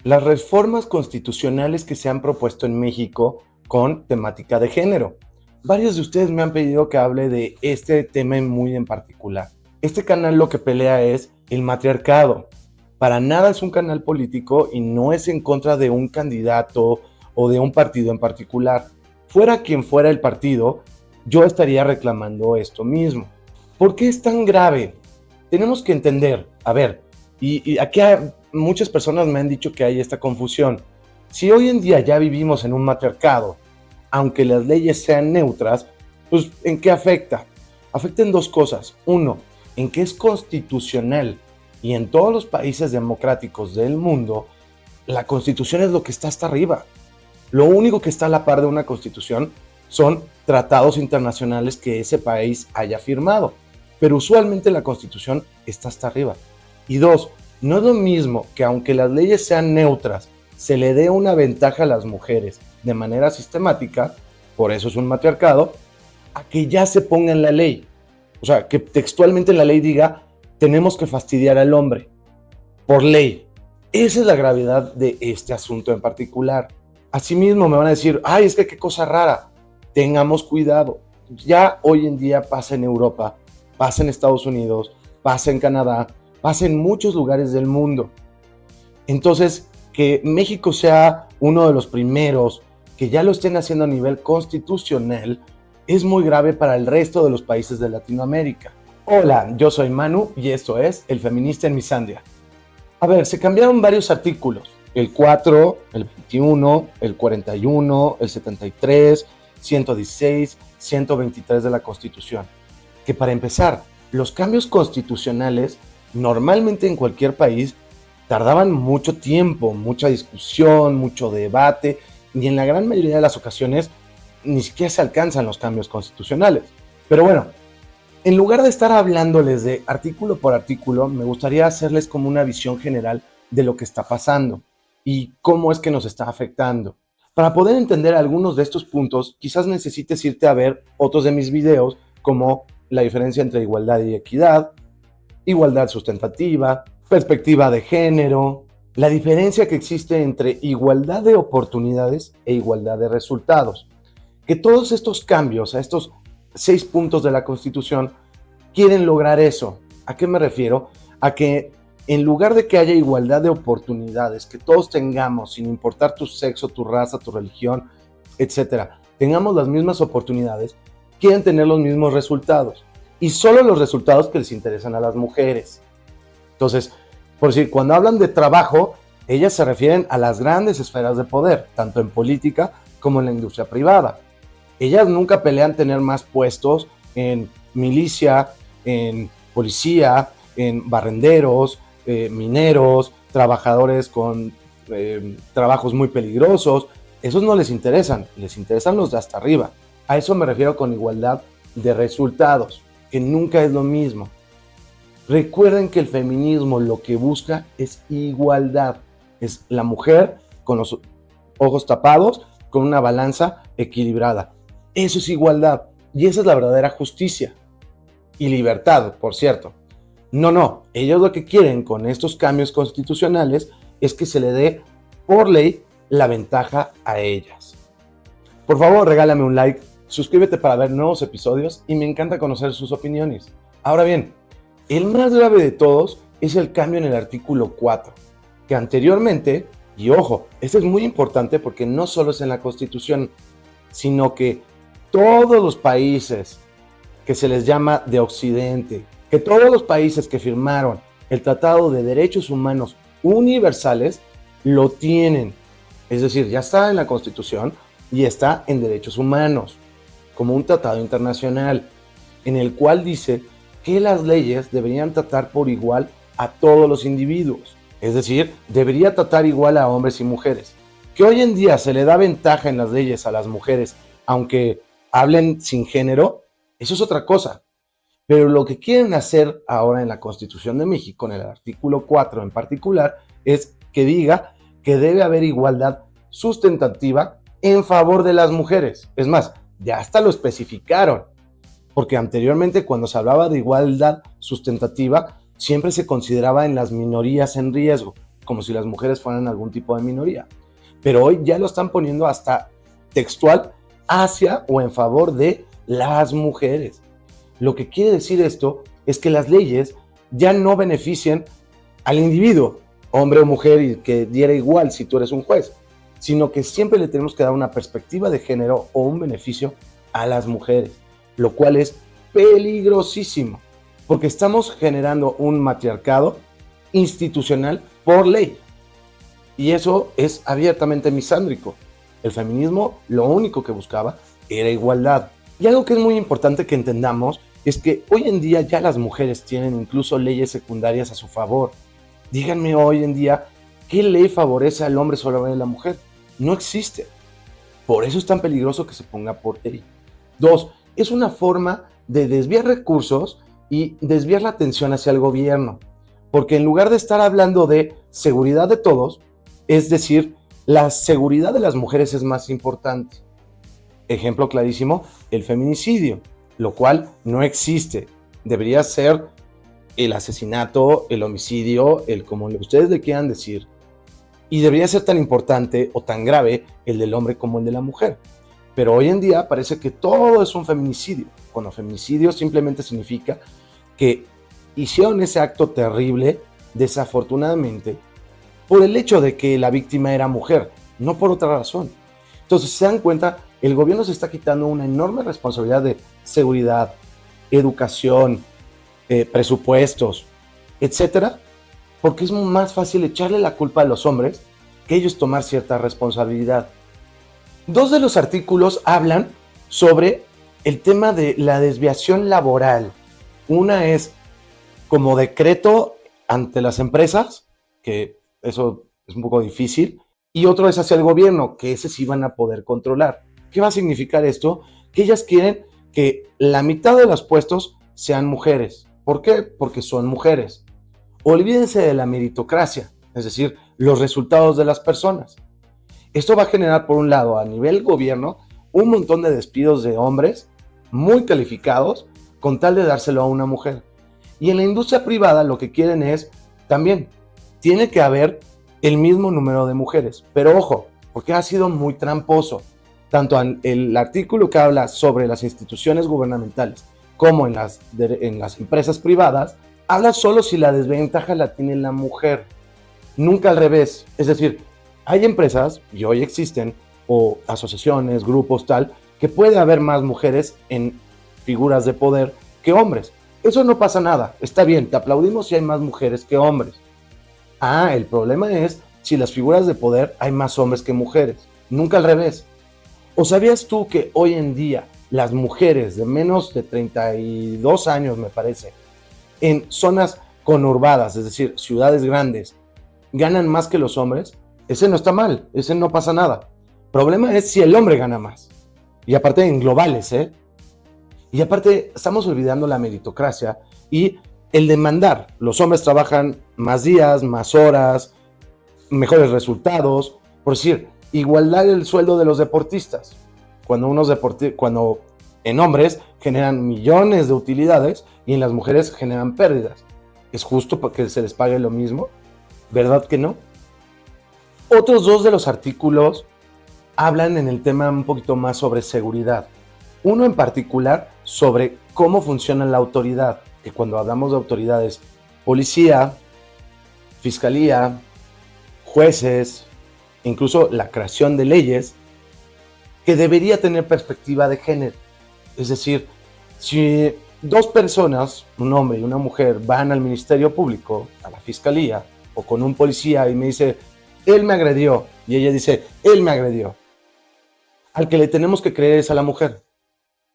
las reformas constitucionales que se han propuesto en México con temática de género. Varios de ustedes me han pedido que hable de este tema muy en particular. Este canal lo que pelea es el matriarcado. Para nada es un canal político y no es en contra de un candidato o de un partido en particular. Fuera quien fuera el partido, yo estaría reclamando esto mismo. ¿Por qué es tan grave? Tenemos que entender, a ver, y aquí muchas personas me han dicho que hay esta confusión. Si hoy en día ya vivimos en un matriarcado, aunque las leyes sean neutras, pues ¿en qué afecta? Afecta en dos cosas. Uno, en que es constitucional y en todos los países democráticos del mundo, la constitución es lo que está hasta arriba. Lo único que está a la par de una constitución son tratados internacionales que ese país haya firmado. Pero usualmente la constitución está hasta arriba. Y dos, no es lo mismo que aunque las leyes sean neutras, se le dé una ventaja a las mujeres de manera sistemática, por eso es un matriarcado, a que ya se ponga en la ley. O sea, que textualmente en la ley diga, tenemos que fastidiar al hombre, por ley. Esa es la gravedad de este asunto en particular. Asimismo me van a decir, ay, es que qué cosa rara. Tengamos cuidado. Ya hoy en día pasa en Europa, pasa en Estados Unidos, pasa en Canadá, pasa en muchos lugares del mundo. Entonces, que México sea uno de los primeros que ya lo estén haciendo a nivel constitucional es muy grave para el resto de los países de Latinoamérica. Hola, yo soy Manu y esto es El Feminista en Misandria. A ver, se cambiaron varios artículos. El 4, el 21, el 41, el 73, 116, 123 de la Constitución. Que para empezar, los cambios constitucionales normalmente en cualquier país tardaban mucho tiempo, mucha discusión, mucho debate, y en la gran mayoría de las ocasiones ni siquiera se alcanzan los cambios constitucionales. Pero bueno, en lugar de estar hablándoles de artículo por artículo, me gustaría hacerles como una visión general de lo que está pasando y cómo es que nos está afectando. Para poder entender algunos de estos puntos, quizás necesites irte a ver otros de mis videos, como la diferencia entre igualdad y equidad, igualdad sustentativa, perspectiva de género, la diferencia que existe entre igualdad de oportunidades e igualdad de resultados. Que todos estos cambios a estos 6 puntos de la Constitución quieren lograr eso. ¿A qué me refiero? A que en lugar de que haya igualdad de oportunidades, que todos tengamos, sin importar tu sexo, tu raza, tu religión, etcétera, tengamos las mismas oportunidades, quieren tener los mismos resultados. Y solo los resultados que les interesan a las mujeres. Entonces, por decir, cuando hablan de trabajo, ellas se refieren a las grandes esferas de poder, tanto en política como en la industria privada. Ellas nunca pelean tener más puestos en milicia, en policía, en barrenderos, mineros, trabajadores con trabajos muy peligrosos. Esos no les interesan los de hasta arriba. A eso me refiero con igualdad de resultados, que nunca es lo mismo. Recuerden que el feminismo lo que busca es igualdad. Es la mujer con los ojos tapados, con una balanza equilibrada. Eso es igualdad. Y esa es la verdadera justicia. Y libertad, por cierto. No. Ellos lo que quieren con estos cambios constitucionales es que se le dé por ley la ventaja a ellas. Por favor, regálame un like, suscríbete para ver nuevos episodios y me encanta conocer sus opiniones. Ahora bien, el más grave de todos es el cambio en el artículo 4, que anteriormente, y ojo, esto es muy importante porque no solo es en la Constitución, sino que todos los países que se les llama de Occidente, que todos los países que firmaron el Tratado de Derechos Humanos Universales lo tienen. Es decir, ya está en la Constitución y está en derechos humanos, como un tratado internacional, en el cual dice que las leyes deberían tratar por igual a todos los individuos. Es decir, debería tratar igual a hombres y mujeres. Que hoy en día se le da ventaja en las leyes a las mujeres, aunque hablen sin género, eso es otra cosa. Pero lo que quieren hacer ahora en la Constitución de México, en el artículo 4 en particular, es que diga que debe haber igualdad sustentativa en favor de las mujeres. Es más, ya hasta lo especificaron, porque anteriormente cuando se hablaba de igualdad sustentativa, siempre se consideraba en las minorías en riesgo. como si las mujeres fueran algún tipo de minoría. Pero hoy ya lo están poniendo hasta textual hacia o en favor de las mujeres. Lo que quiere decir esto es que las leyes ya no benefician al individuo, hombre o mujer, y que diera igual si tú eres un juez, sino que siempre le tenemos que dar una perspectiva de género o un beneficio a las mujeres, lo cual es peligrosísimo, porque estamos generando un matriarcado institucional por ley, y eso es abiertamente misándrico. El feminismo lo único que buscaba era igualdad. Y algo que es muy importante que entendamos es que hoy en día ya las mujeres tienen incluso leyes secundarias a su favor. Díganme hoy en día, ¿qué ley favorece al hombre sobre la mujer? No existe. Por eso es tan peligroso que se ponga por ley. 2, es una forma de desviar recursos y desviar la atención hacia el gobierno. Porque en lugar de estar hablando de seguridad de todos, es decir, la seguridad de las mujeres es más importante. Ejemplo clarísimo, el feminicidio, lo cual no existe. Debería ser el asesinato, el homicidio, el como ustedes le quieran decir. Y debería ser tan importante o tan grave el del hombre como el de la mujer. Pero hoy en día parece que todo es un feminicidio, cuando feminicidio simplemente significa que hicieron ese acto terrible, desafortunadamente, por el hecho de que la víctima era mujer, no por otra razón. Entonces, si se dan cuenta, el gobierno se está quitando una enorme responsabilidad de seguridad, educación, presupuestos, etcétera, porque es más fácil echarle la culpa a los hombres que ellos tomar cierta responsabilidad. 2 de los artículos hablan sobre el tema de la desviación laboral. Una es como decreto ante las empresas, que eso es un poco difícil, y otro es hacia el gobierno, que ese sí van a poder controlar. ¿Qué va a significar esto? Que ellas quieren que la mitad de los puestos sean mujeres. ¿Por qué? Porque son mujeres. Olvídense de la meritocracia, es decir, los resultados de las personas. Esto va a generar, por un lado, a nivel gobierno, un montón de despidos de hombres muy calificados con tal de dárselo a una mujer. Y en la industria privada lo que quieren es, también, tiene que haber el mismo número de mujeres. Pero ojo, porque ha sido muy tramposo. Tanto en el artículo que habla sobre las instituciones gubernamentales como en las empresas privadas, habla solo si la desventaja la tiene la mujer, nunca al revés. Es decir, hay empresas, y hoy existen, o asociaciones, grupos, tal, que puede haber más mujeres en figuras de poder que hombres. Eso no pasa nada, está bien, te aplaudimos si hay más mujeres que hombres. El problema es si las figuras de poder hay más hombres que mujeres, nunca al revés. ¿O sabías tú que hoy en día las mujeres de menos de 32 años, me parece, en zonas conurbadas, es decir, ciudades grandes, ganan más que los hombres? Ese no está mal, ese no pasa nada. El problema es si el hombre gana más. Y aparte en globales, ¿eh? Y aparte estamos olvidando la meritocracia y el demandar. Los hombres trabajan más días, más horas, mejores resultados. Por decir, igualdad el sueldo de los deportistas. Cuando en hombres generan millones de utilidades y en las mujeres generan pérdidas. ¿Es justo que se les pague lo mismo? ¿Verdad que no? Otros 2 de los artículos hablan en el tema un poquito más sobre seguridad. Uno en particular sobre cómo funciona la autoridad, que cuando hablamos de autoridades, policía, fiscalía, jueces, incluso la creación de leyes, que debería tener perspectiva de género. Es decir, si 2 personas, un hombre y una mujer, van al Ministerio Público, a la fiscalía, o con un policía y me dice, él me agredió, y ella dice, él me agredió, al que le tenemos que creer es a la mujer.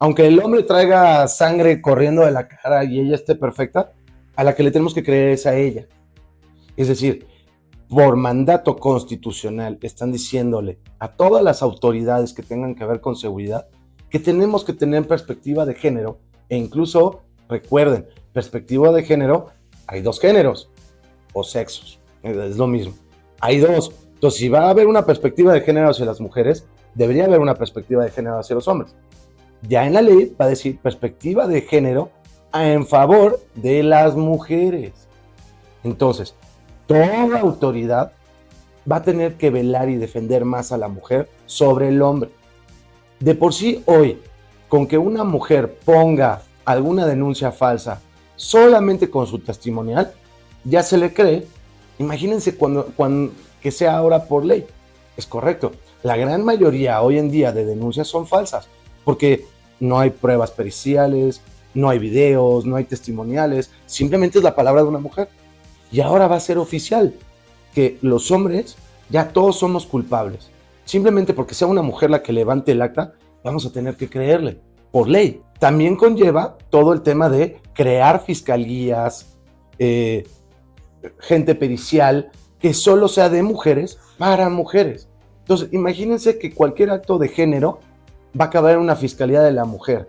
Aunque el hombre traiga sangre corriendo de la cara y ella esté perfecta, a la que le tenemos que creer es a ella. Es decir, por mandato constitucional están diciéndole a todas las autoridades que tengan que ver con seguridad que tenemos que tener perspectiva de género, e incluso, recuerden, perspectiva de género, hay 2 géneros o sexos, es lo mismo, hay 2. Entonces, si va a haber una perspectiva de género hacia las mujeres, debería haber una perspectiva de género hacia los hombres. Ya en la ley va a decir perspectiva de género en favor de las mujeres. Entonces, Toda autoridad va a tener que velar y defender más a la mujer sobre el hombre. De por sí hoy, con que una mujer ponga alguna denuncia falsa solamente con su testimonial, ya se le cree. Imagínense cuando que sea ahora por ley. Es correcto. La gran mayoría hoy en día de denuncias son falsas, porque no hay pruebas periciales, no hay videos, no hay testimoniales, simplemente es la palabra de una mujer. Y ahora va a ser oficial que los hombres ya todos somos culpables. Simplemente porque sea una mujer la que levante el acta, vamos a tener que creerle, por ley. También conlleva todo el tema de crear fiscalías, gente pericial, que solo sea de mujeres para mujeres. Entonces, imagínense que cualquier acto de género va a acabar en una fiscalía de la mujer.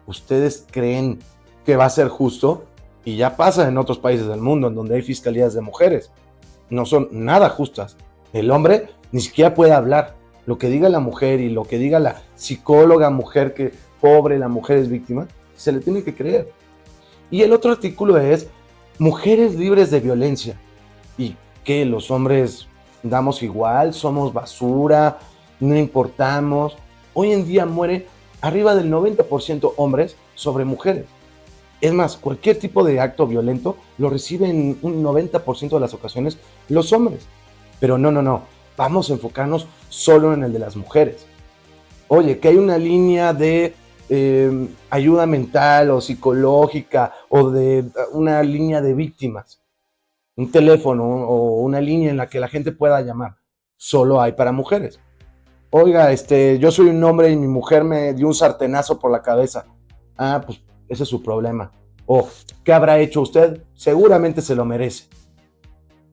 ¿Ustedes creen que va a ser justo? Y ya pasa en otros países del mundo, en donde hay fiscalías de mujeres. No son nada justas. El hombre ni siquiera puede hablar. Lo que diga la mujer y lo que diga la psicóloga mujer, que pobre, la mujer es víctima, se le tiene que creer. Y el otro artículo es mujeres libres de violencia. ¿Y qué? ¿Los hombres damos igual? ¿Somos basura? ¿No importamos? Hoy en día muere arriba del 90% hombres sobre mujeres. Es más, cualquier tipo de acto violento lo reciben un 90% de las ocasiones los hombres. Pero no. Vamos a enfocarnos solo en el de las mujeres. Oye, que hay una línea de ayuda mental o psicológica o de una línea de víctimas, un teléfono o una línea en la que la gente pueda llamar. Solo hay para mujeres. Oiga, yo soy un hombre y mi mujer me dio un sartenazo por la cabeza. Ah, pues ese es su problema. O, ¿qué habrá hecho usted? Seguramente se lo merece.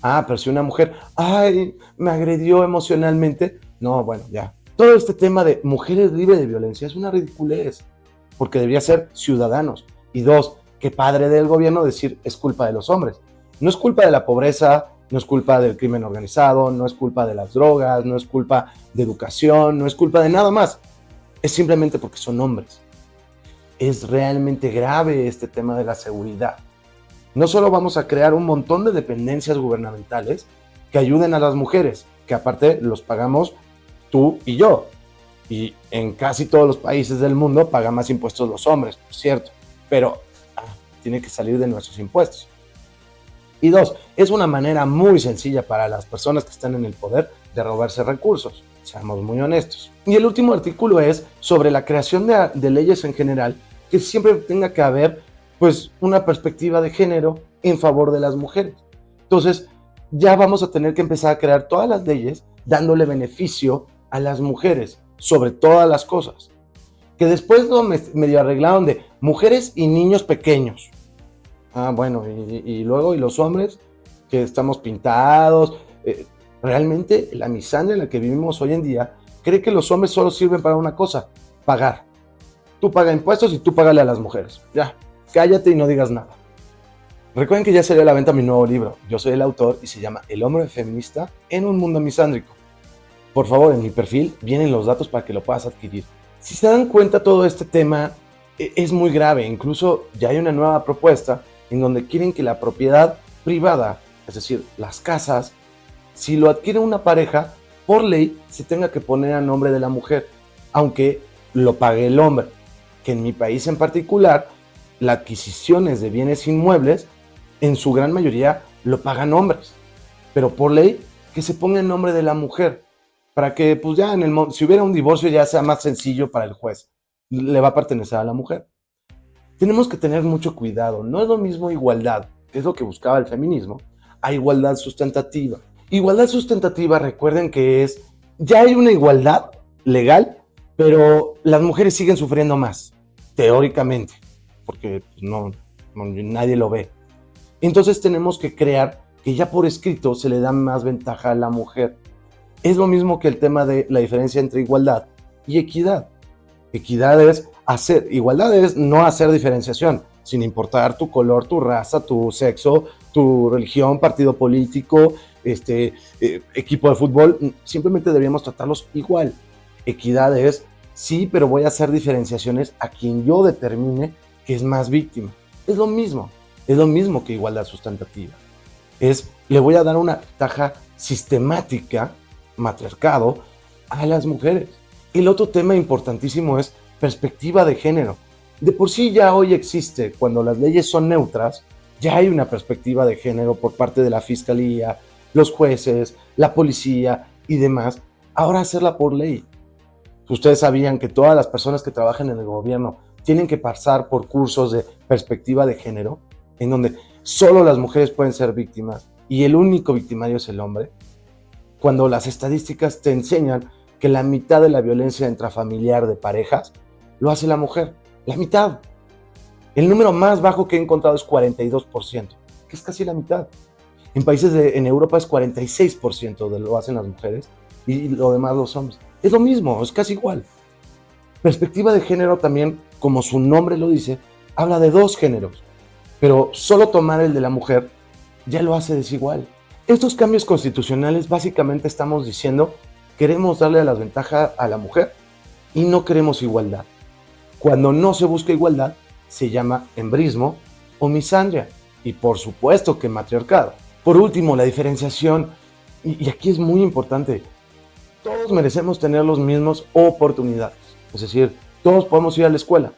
Ah, pero si una mujer, ay, me agredió emocionalmente. No, bueno, ya. Todo este tema de mujeres libres de violencia es una ridiculez, porque debería ser ciudadanos. Y dos, qué padre del gobierno decir es culpa de los hombres. No es culpa de la pobreza, no es culpa del crimen organizado, no es culpa de las drogas, no es culpa de educación, no es culpa de nada más. Es simplemente porque son hombres. Es realmente grave este tema de la seguridad. No solo vamos a crear un montón de dependencias gubernamentales que ayuden a las mujeres, que aparte los pagamos tú y yo. Y en casi todos los países del mundo pagan más impuestos los hombres, por cierto. Pero tiene que salir de nuestros impuestos. Y dos, es una manera muy sencilla para las personas que están en el poder de robarse recursos. Seamos muy honestos. Y el último artículo es sobre la creación de leyes en general, que siempre tenga que haber pues una perspectiva de género en favor de las mujeres. Entonces, ya vamos a tener que empezar a crear todas las leyes dándole beneficio a las mujeres sobre todas las cosas. Que después lo medio arreglaron de mujeres y niños pequeños. Ah, bueno, y luego, y los hombres que estamos pintados. Realmente la misandria en la que vivimos hoy en día cree que los hombres solo sirven para una cosa, pagar. Tú pagas impuestos y tú págale a las mujeres. Ya, cállate y no digas nada. Recuerden que ya salió a la venta mi nuevo libro. Yo soy el autor y se llama El hombre feminista en un mundo misándrico. Por favor, en mi perfil vienen los datos para que lo puedas adquirir. Si se dan cuenta, todo este tema es muy grave. Incluso ya hay una nueva propuesta en donde quieren que la propiedad privada, es decir, las casas, si lo adquiere una pareja, por ley se tenga que poner a nombre de la mujer, aunque lo pague el hombre. Que en mi país en particular, las adquisiciones de bienes inmuebles, en su gran mayoría, lo pagan hombres. Pero por ley, que se ponga en nombre de la mujer, para que pues ya si hubiera un divorcio ya sea más sencillo para el juez. Le va a pertenecer a la mujer. Tenemos que tener mucho cuidado. No es lo mismo igualdad, que es lo que buscaba el feminismo, a igualdad sustentativa. Igualdad sustentativa, recuerden que ya hay una igualdad legal, pero las mujeres siguen sufriendo más, teóricamente, porque nadie lo ve. Entonces tenemos que crear que ya por escrito se le da más ventaja a la mujer. Es lo mismo que el tema de la diferencia entre igualdad y equidad. Igualdad es no hacer diferenciación, sin importar tu color, tu raza, tu sexo, tu religión, partido político, equipo de fútbol. Simplemente deberíamos tratarlos igual. Equidad es, sí, pero voy a hacer diferenciaciones a quien yo determine que es más víctima. Es lo mismo que igualdad sustentativa. le voy a dar una ventaja sistemática, matriarcado, a las mujeres. El otro tema importantísimo es perspectiva de género. De por sí ya hoy existe, cuando las leyes son neutras, ya hay una perspectiva de género por parte de la fiscalía, los jueces, la policía y demás. Ahora hacerla por ley. Ustedes sabían que todas las personas que trabajan en el gobierno tienen que pasar por cursos de perspectiva de género, en donde solo las mujeres pueden ser víctimas y el único victimario es el hombre, cuando las estadísticas te enseñan que la mitad de la violencia intrafamiliar de parejas lo hace la mujer, la mitad. El número más bajo que he encontrado es 42%, que es casi la mitad. En países en Europa es 46% de lo hacen las mujeres y lo demás los hombres. Es lo mismo, es casi igual. Perspectiva de género también, como su nombre lo dice, habla de dos géneros, pero solo tomar el de la mujer ya lo hace desigual. Estos cambios constitucionales básicamente estamos diciendo, queremos darle la ventaja a la mujer y no queremos igualdad. Cuando no se busca igualdad, se llama embrismo o misandria y por supuesto que matriarcado. Por último, la diferenciación, y aquí es muy importante, todos merecemos tener las mismas oportunidades, es decir, todos podemos ir a la escuela,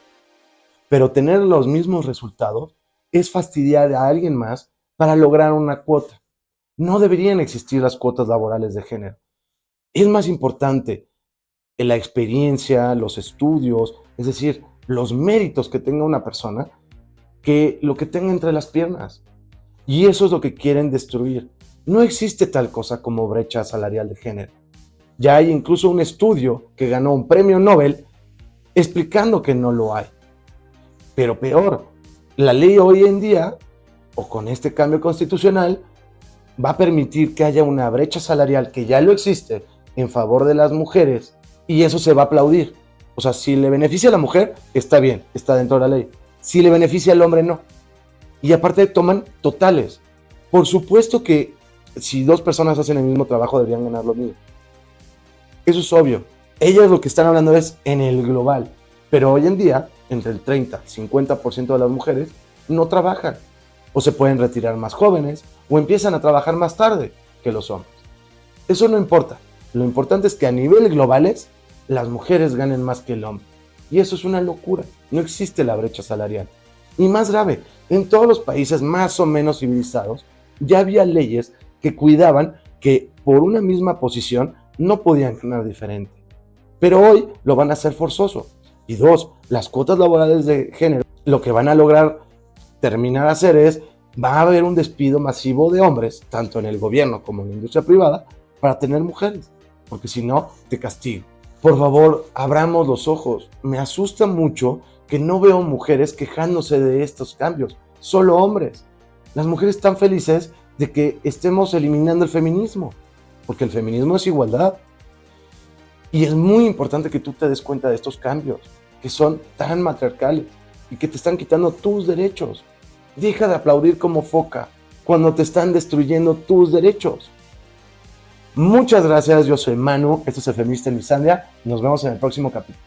pero tener los mismos resultados es fastidiar a alguien más para lograr una cuota. No deberían existir las cuotas laborales de género. Es más importante la experiencia, los estudios, es decir, los méritos que tenga una persona que lo que tenga entre las piernas. Y eso es lo que quieren destruir. No existe tal cosa como brecha salarial de género. Ya hay incluso un estudio que ganó un premio Nobel explicando que no lo hay. Pero peor, la ley hoy en día, o con este cambio constitucional, va a permitir que haya una brecha salarial que ya lo existe en favor de las mujeres y eso se va a aplaudir. O sea, si le beneficia a la mujer, está bien, está dentro de la ley. Si le beneficia al hombre, no. Y aparte toman totales. Por supuesto que si dos personas hacen el mismo trabajo deberían ganar lo mismo. Eso es obvio. Ellas lo que están hablando es en el global. Pero hoy en día, entre el 30 y 50% de las mujeres no trabajan. O se pueden retirar más jóvenes, o empiezan a trabajar más tarde que los hombres. Eso no importa. Lo importante es que a nivel globales, las mujeres ganen más que el hombre. Y eso es una locura. No existe la brecha salarial. Y más grave, en todos los países más o menos civilizados, ya había leyes que cuidaban que por una misma posición no podían ganar diferente. Pero hoy lo van a hacer forzoso. Y dos, las cuotas laborales de género, lo que van a lograr terminar a hacer es, va a haber un despido masivo de hombres, tanto en el gobierno como en la industria privada, para tener mujeres. Porque si no, te castigo. Por favor, abramos los ojos. Me asusta mucho que no veo mujeres quejándose de estos cambios, solo hombres. Las mujeres están felices de que estemos eliminando el feminismo, porque el feminismo es igualdad. Y es muy importante que tú te des cuenta de estos cambios, que son tan matriarcales y que te están quitando tus derechos. Deja de aplaudir como foca cuando te están destruyendo tus derechos. Muchas gracias, yo soy Manu, esto es El Feminista en Misandria, nos vemos en el próximo capítulo.